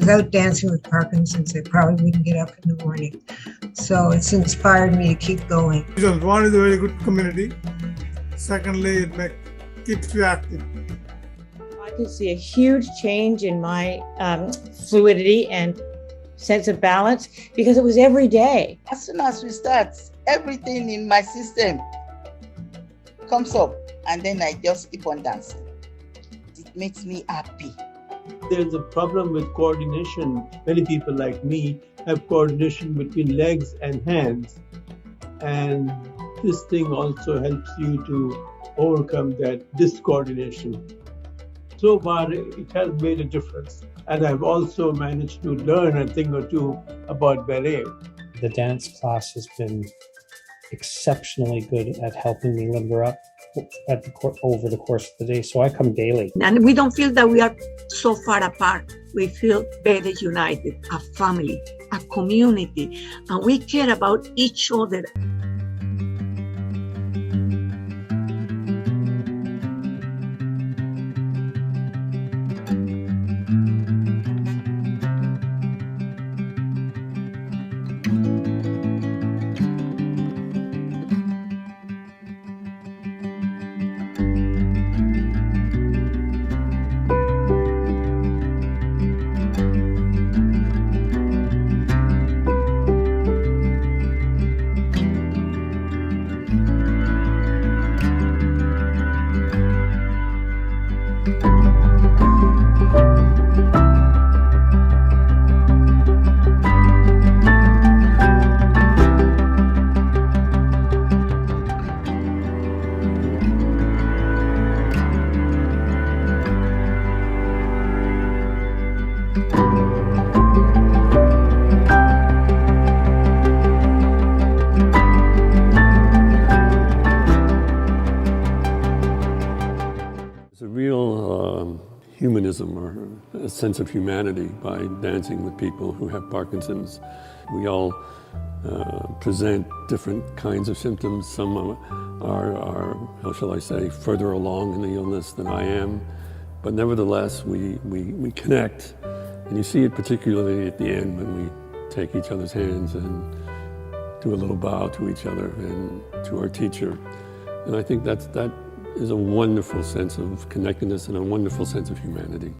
Without dancing with Parkinson's, I probably wouldn't get up in the morning. So it's inspired me to keep going. Because one is a very good community. Secondly, it keeps you active. I could see a huge change in my fluidity and sense of balance because it was every day. As soon as we start, everything in my system comes up, and then I just keep on dancing. It makes me happy. There's a problem with coordination. Many people like me have coordination between legs and hands. And this thing also helps you to overcome that discoordination. So far, it has made a difference. And I've also managed to learn a thing or two about ballet. The dance class has been exceptionally good at helping me limber up over the course of the day. So I come daily. And we don't feel that we are so far apart. We feel very united, a family, a community, and we care about each other. Humanism or a sense of humanity by dancing with people who have Parkinson's. We all present different kinds of symptoms. Some are, how shall I say, further along in the illness than I am. But nevertheless, we connect. And you see it particularly at the end when we take each other's hands and do a little bow to each other and to our teacher. And I think that is a wonderful sense of connectedness and a wonderful sense of humanity.